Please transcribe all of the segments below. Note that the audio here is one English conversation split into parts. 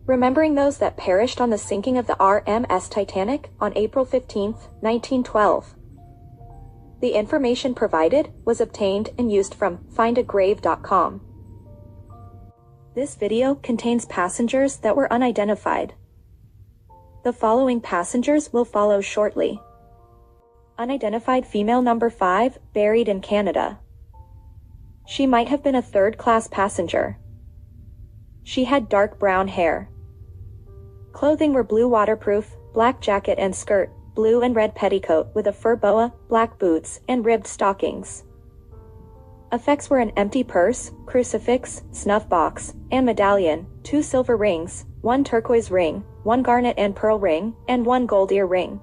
remembering those that perished on the sinking of the RMS Titanic on April 15, 1912. The information provided was obtained and used from findagrave.com. This video contains passengers that were unidentified. The following passengers will follow shortly. Unidentified female number 5, buried in Canada. She might have been a third-class passenger. She had dark brown hair. Clothing were blue waterproof, black jacket and skirt, blue and red petticoat with a fur boa, black boots, and ribbed stockings. Effects were an empty purse, crucifix, snuff box, and medallion, 2 silver rings, 1 turquoise ring, 1 garnet and pearl ring, and 1 gold ear ring.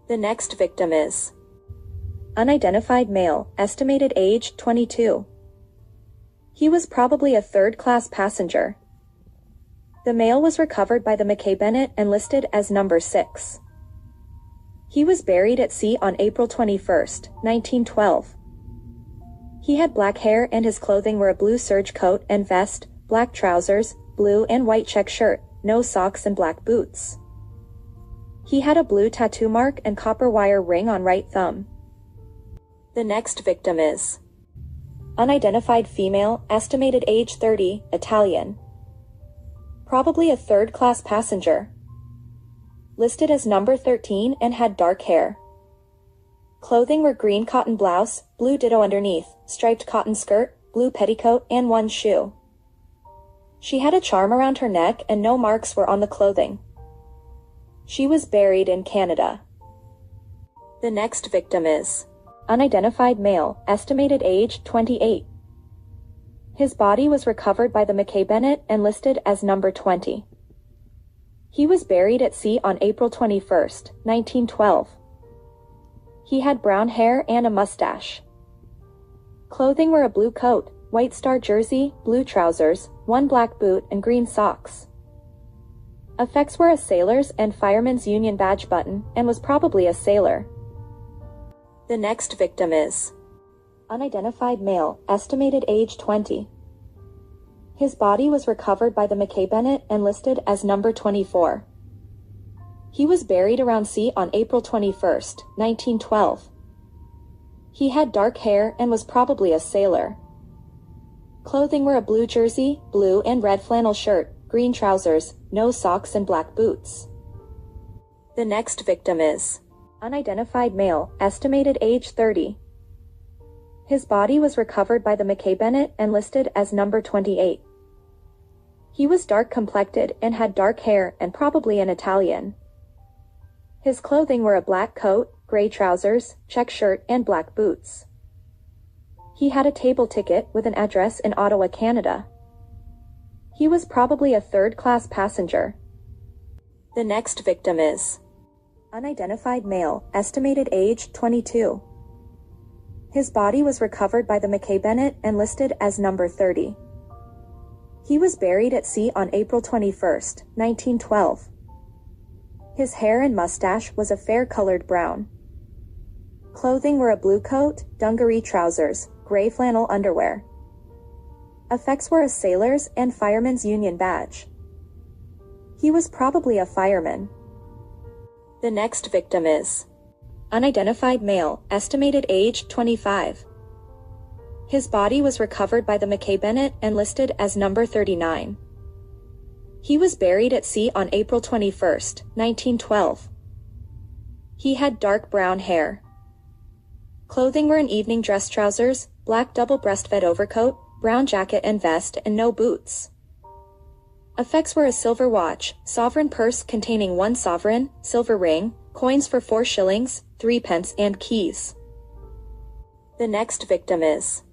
The next victim is unidentified male, estimated age 22. He was probably a third-class passenger. The male was recovered by the McKay Bennett and listed as number 6. He was buried at sea on April 21, 1912. He had black hair and his clothing were a blue serge coat and vest, black trousers, blue and white check shirt, no socks and black boots. He had a blue tattoo mark and copper wire ring on right thumb. The next victim is unidentified female, estimated age 30, Italian. Probably a third-class passenger. Listed as number 13 and had dark hair. Clothing were green cotton blouse, blue ditto underneath, striped cotton skirt, blue petticoat, and 1 shoe. She had a charm around her neck and no marks were on the clothing. She was buried in Canada. The next victim is unidentified male, estimated age 28. His body was recovered by the McKay Bennett and listed as number 20. He was buried at sea on April 21, 1912. He had brown hair and a mustache. Clothing were a blue coat, white star jersey, blue trousers, 1 black boot and green socks. Effects were a sailor's and fireman's union badge button and was probably a sailor. The next victim is unidentified male, estimated age 20. His body was recovered by the McKay Bennett and listed as number 24. He was buried around sea on April 21, 1912. He had dark hair and was probably a sailor. Clothing were a blue jersey, blue and red flannel shirt, green trousers, no socks and black boots. The next victim is unidentified male, estimated age 30. His body was recovered by the McKay Bennett and listed as number 28. He was dark-complected and had dark hair and probably an Italian. His clothing were a black coat, gray trousers, check shirt, and black boots. He had a table ticket with an address in Ottawa, Canada. He was probably a third-class passenger. The next victim is unidentified male, estimated age 22. His body was recovered by the McKay Bennett and listed as number 30. He was buried at sea on April 21, 1912. His hair and mustache was a fair-colored brown. Clothing were a blue coat, dungaree trousers, gray flannel underwear. Effects were a sailor's and fireman's union badge. He was probably a fireman. The next victim is unidentified male, estimated age 25. His body was recovered by the McKay Bennett and listed as number 39. He was buried at sea on April 21, 1912. He had dark brown hair. Clothing were an evening dress trousers, black double-breasted overcoat, brown jacket and vest, and no boots. Effects were a silver watch, sovereign purse containing 1 sovereign, silver ring, coins for 4 shillings, 3 pence, and keys. The next victim is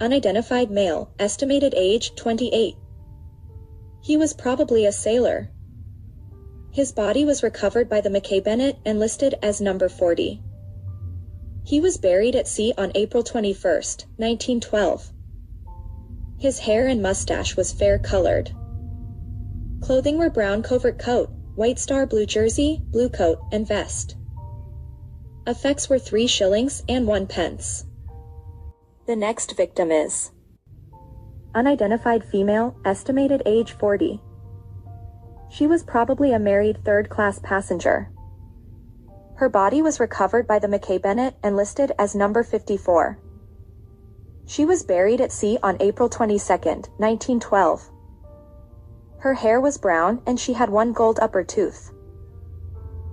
unidentified male, estimated age 28. He was probably a sailor. His body was recovered by the McKay Bennett and listed as number 40. He was buried at sea on April 21, 1912. His hair and mustache was fair-colored. Clothing were brown covert coat, white star blue jersey, blue coat, and vest. Effects were 3 shillings and 1 pence. The next victim is Unidentified female, estimated age 40. She was probably a married third-class passenger. Her body was recovered by the McKay Bennett and listed as number 54. She was buried at sea on April 22, 1912. Her hair was brown and she had one gold upper tooth.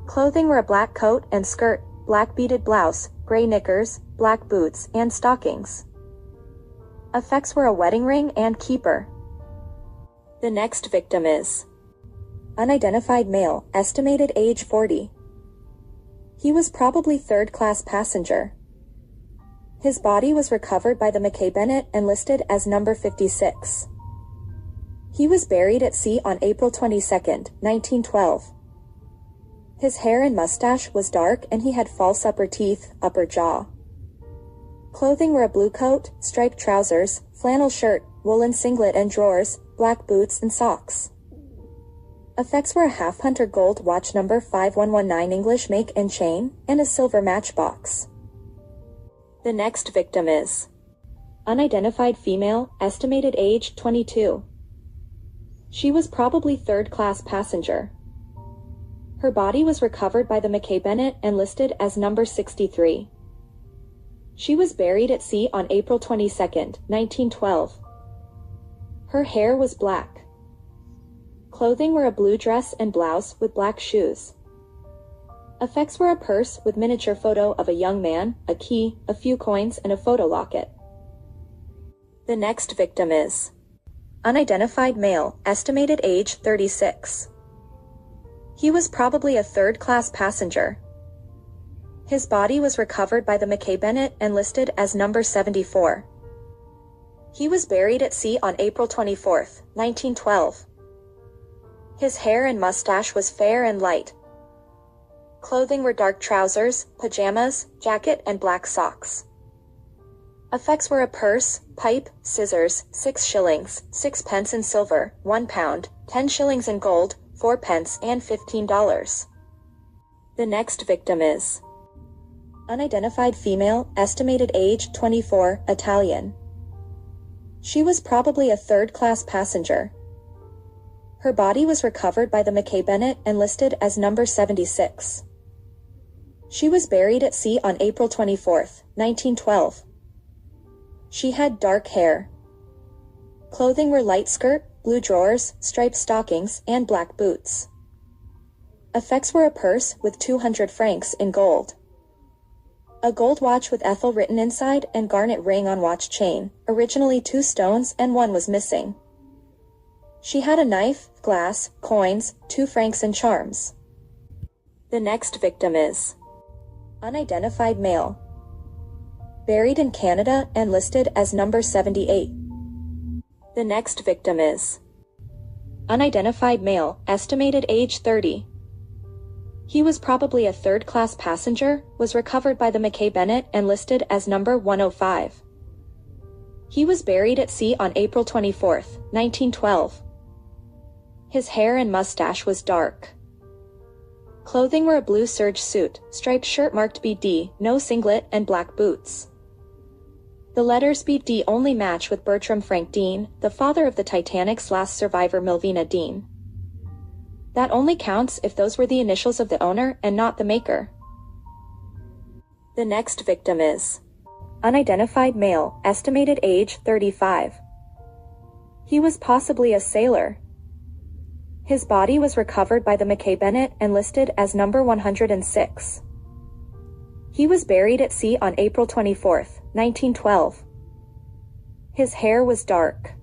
Clothing were a black coat and skirt, black beaded blouse, gray knickers, black boots, and stockings. Effects were a wedding ring and keeper. The next victim is unidentified male, estimated age 40. He was probably third-class passenger. His body was recovered by the McKay Bennett and listed as number 56. He was buried at sea on April 22, 1912. His hair and mustache was dark and he had false upper teeth, upper jaw. Clothing were a blue coat, striped trousers, flannel shirt, woolen singlet and drawers, black boots and socks. Effects were a half-hunter gold watch number 5119 English make and chain, and a silver matchbox. The next victim is unidentified female, estimated age 22. She was probably third-class passenger. Her body was recovered by the McKay Bennett and listed as number 63. She was buried at sea on April 22, 1912. Her hair was black. Clothing were a blue dress and blouse with black shoes. Effects were a purse with miniature photo of a young man, a key, a few coins, and a photo locket. The next victim is unidentified male, estimated age 36. He was probably a third-class passenger. His body was recovered by the McKay Bennett and listed as number 74. He was buried at sea on April 24, 1912. His hair and mustache was fair and light. Clothing were dark trousers, pajamas, jacket, and black socks. Effects were a purse, pipe, scissors, 6 shillings, 6 pence in silver, 1 pound, 10 shillings in gold, 4 pence, and $15. The next victim is unidentified female, estimated age 24, Italian. She was probably a third-class passenger. Her body was recovered by the McKay Bennett and listed as number 76. She was buried at sea on April 24, 1912. She had dark hair. Clothing were light skirt, blue drawers, striped stockings, and black boots. Effects were a purse with 200 francs in gold. A gold watch with Ethel written inside and garnet ring on watch chain, originally 2 stones and 1 was missing. She had a knife, glass, coins, 2 francs and charms. The next victim is unidentified male. Buried in Canada and listed as number 78. The next victim is unidentified male, estimated age 30. He was probably a third-class passenger, was recovered by the McKay Bennett and listed as number 105. He was buried at sea on April 24, 1912. His hair and mustache was dark. Clothing were a blue serge suit, striped shirt marked BD, no singlet, and black boots. The letters BD only match with Bertram Frank Dean, the father of the Titanic's last survivor Milvina Dean. That only counts if those were the initials of the owner and not the maker. The next victim is unidentified male, estimated age 35. He was possibly a sailor. His body was recovered by the McKay Bennett and listed as number 106. He was buried at sea on April 24, 1912. His hair was dark.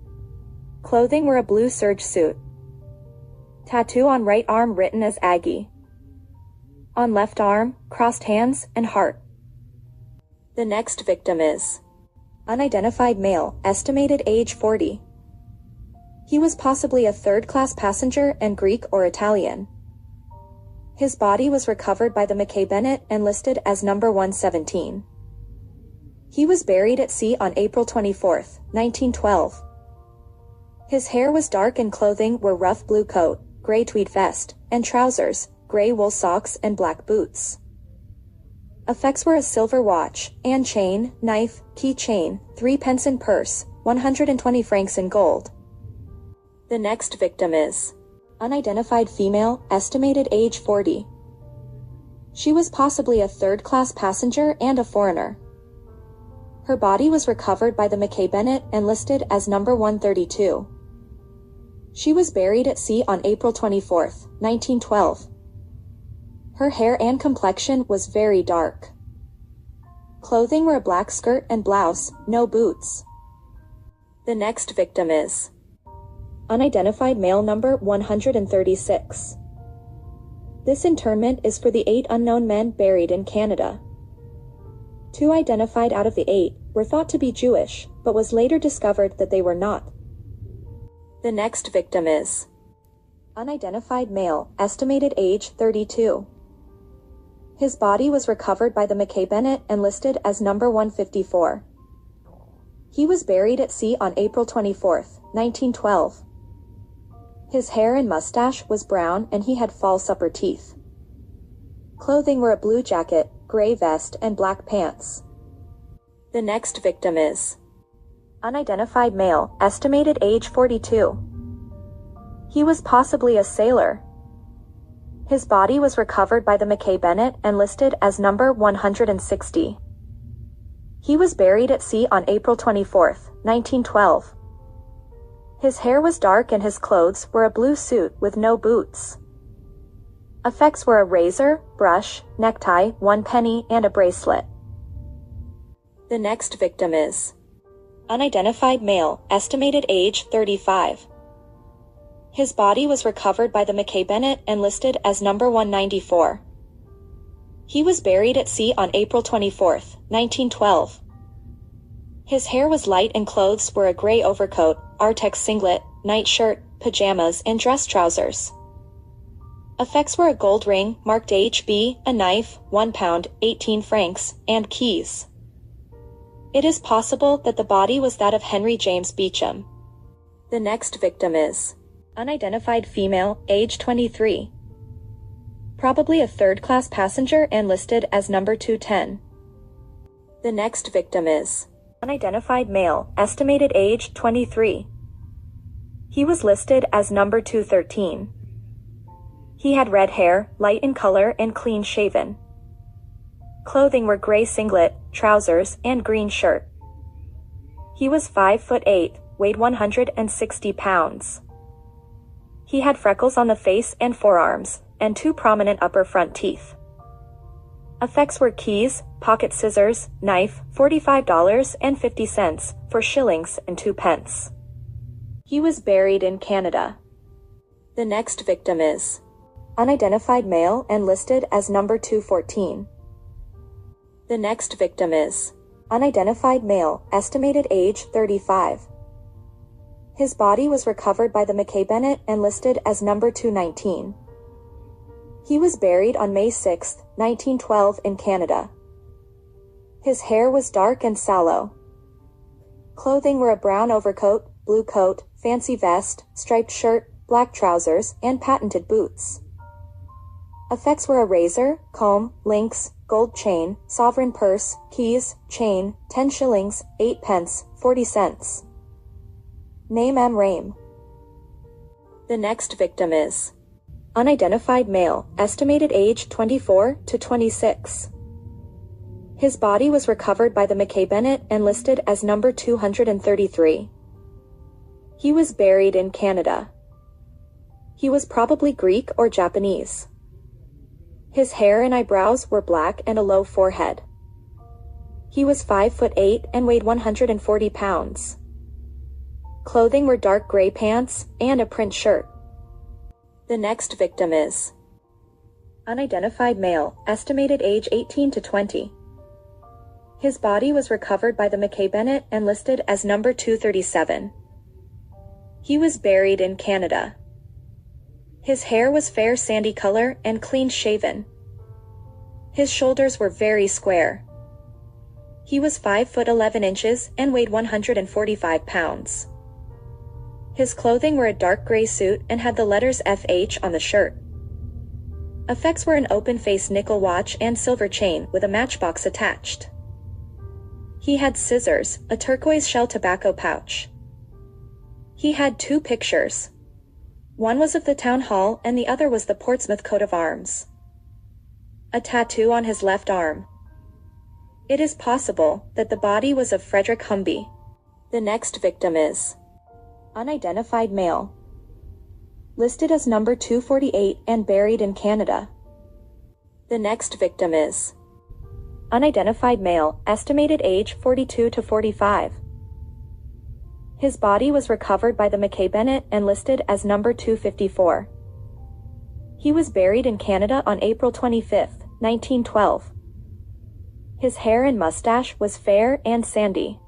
Clothing were a blue serge suit. Tattoo on right arm written as Aggie. On left arm, crossed hands, and heart. The next victim is unidentified male, estimated age 40. He was possibly a third-class passenger and Greek or Italian. His body was recovered by the McKay Bennett and listed as number 117. He was buried at sea on April 24, 1912. His hair was dark and clothing were rough blue coat, gray tweed vest, and trousers, gray wool socks and black boots. Effects were a silver watch, and chain, knife, key chain, 3 pence in purse, 120 francs in gold. The next victim is unidentified female, estimated age 40. She was possibly a third-class passenger and a foreigner. Her body was recovered by the Mackay Bennett and listed as number 132. She was buried at sea on April 24, 1912. Her hair and complexion was very dark. Clothing were a black skirt and blouse, no boots. The next victim is unidentified male number 136. This interment is for the 8 unknown men buried in Canada. 2 identified out of the 8 were thought to be Jewish, but was later discovered that they were not. The next victim is unidentified male, estimated age 32. His body was recovered by the Mackay Bennett and listed as number 154. He was buried at sea on April 24, 1912. His hair and mustache was brown and he had false upper teeth. Clothing were a blue jacket, gray vest, and black pants. The next victim is unidentified male, estimated age 42. He was possibly a sailor. His body was recovered by the Mackay Bennett and listed as number 160. He was buried at sea on April 24, 1912. His hair was dark and his clothes were a blue suit with no boots. Effects were a razor, brush, necktie, 1 penny, and a bracelet. The next victim is unidentified male, estimated age 35. His body was recovered by the Mackay Bennett and listed as number 194. He was buried at sea on April 24, 1912. His hair was light and clothes were a gray overcoat, Artex singlet, nightshirt, pajamas, and dress trousers. Effects were a gold ring, marked HB, a knife, £1, 18 francs, and keys. It is possible that the body was that of Henry James Beecham. The next victim is unidentified female, age 23. Probably a third-class passenger and listed as number 210. The next victim is unidentified male, estimated age 23. He was listed as number 213. He had red hair, light in color, and clean shaven. Clothing were gray singlet, trousers, and green shirt. He was 5'8", weighed 160 pounds. He had freckles on the face and forearms, and 2 prominent upper front teeth. Effects were keys, pocket scissors, knife, $45.50 for shillings and 2 pence. He was buried in Canada. The next victim is unidentified male and listed as number 214. The next victim is unidentified male, estimated age 35. His body was recovered by the Mackay Bennett and listed as number 219. He was buried on May 6, 1912 in Canada. His hair was dark and sallow. Clothing were a brown overcoat, blue coat, fancy vest, striped shirt, black trousers, and patented boots. Effects were a razor, comb, links, gold chain, sovereign purse, keys, chain, 10 shillings, 8 pence, 40 cents. Name M. Rame. The next victim is unidentified male, estimated age 24 to 26. His body was recovered by the Mackay Bennett and listed as number 233. He was buried in Canada. He was probably Greek or Japanese. His hair and eyebrows were black and a low forehead. He was 5'8" and weighed 140 pounds. Clothing were dark gray pants and a print shirt. The next victim is unidentified male, estimated age 18 to 20. His body was recovered by the Mackay Bennett and listed as number 237. He was buried in Canada. His hair was fair sandy color and clean shaven. His shoulders were very square. He was 5'11" and weighed 145 pounds. His clothing were a dark gray suit and had the letters FH on the shirt. Effects were an open-face nickel watch and silver chain with a matchbox attached. He had scissors, a turquoise shell tobacco pouch. He had 2 pictures. One was of the town hall and the other was the Portsmouth coat of arms. A tattoo on his left arm. It is possible that the body was of Frederick Humby. The next victim is unidentified male. Listed as number 248 and buried in Canada. The next victim is unidentified male, estimated age 42 to 45. His body was recovered by the Mackay Bennett and listed as number 254. He was buried in Canada on April 25, 1912. His hair and mustache was fair and sandy.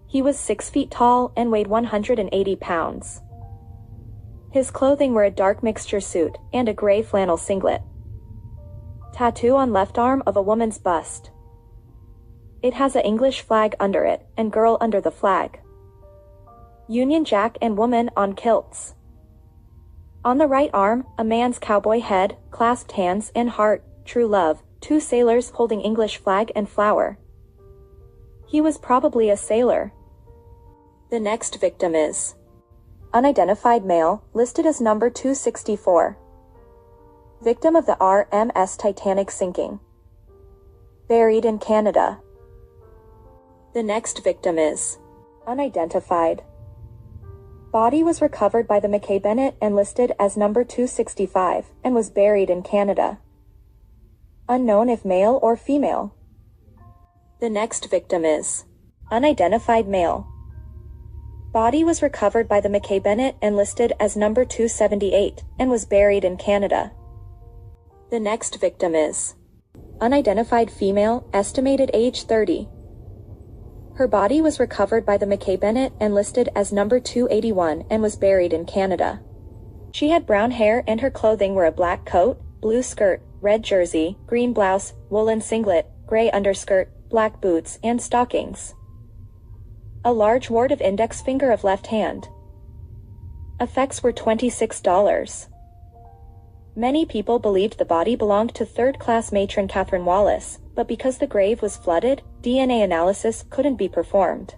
He was 6 feet tall and weighed 180 pounds. His clothing were a dark mixture suit and a gray flannel singlet. Tattoo on left arm of a woman's bust. It has an English flag under it and girl under the flag. Union Jack and woman on kilts. On the right arm, a man's cowboy head, clasped hands and heart, true love, 2 sailors holding English flag and flower. He was probably a sailor. The next victim is unidentified male, listed as number 264. Victim of the RMS Titanic sinking. Buried in Canada. The next victim is unidentified. Body was recovered by the Mackay Bennett and listed as number 265 and was buried in Canada. Unknown if male or female. The next victim is unidentified male. Body was recovered by the Mackay Bennett and listed as number 278 and was buried in Canada. The next victim is unidentified female, estimated age 30. Her body was recovered by the Mackay Bennett and listed as number 281 and was buried in Canada. She had brown hair and her clothing were a black coat, blue skirt, red jersey, green blouse, woolen singlet, gray underskirt, black boots, and stockings. A large wart of index finger of left hand. Effects were $26. Many people believed the body belonged to third-class matron Catherine Wallace, but because the grave was flooded, DNA analysis couldn't be performed.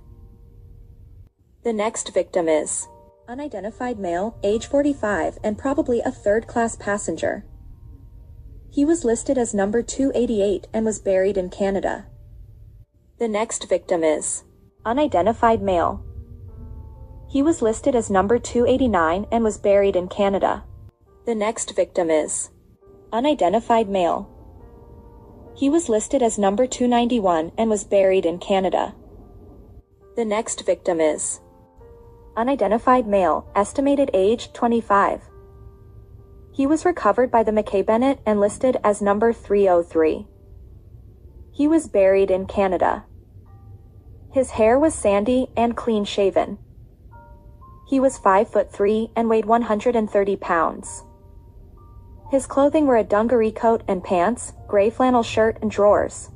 The next victim is unidentified male, age 45 and probably a third-class passenger. He was listed as number 288 and was buried in Canada. The next victim is unidentified male. He was listed as number 289 and was buried in Canada. The next victim is unidentified male. He was listed as number 291 and was buried in Canada. The next victim is unidentified male, estimated age 25. He was recovered by the Mackay Bennett and listed as number 303. He was buried in Canada. His hair was sandy and clean-shaven. He was 5'3" and weighed 130 pounds. His clothing were a dungaree coat and pants, gray flannel shirt and drawers.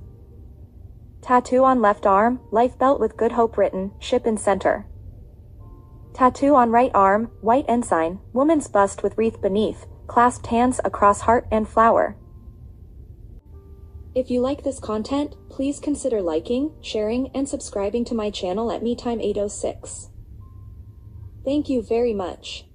Tattoo on left arm, life belt with Good Hope written, ship in center. Tattoo on right arm, white ensign, woman's bust with wreath beneath, clasped hands across heart and flower. If you like this content, please consider liking, sharing, and subscribing to my channel at MeTime806. Thank you very much.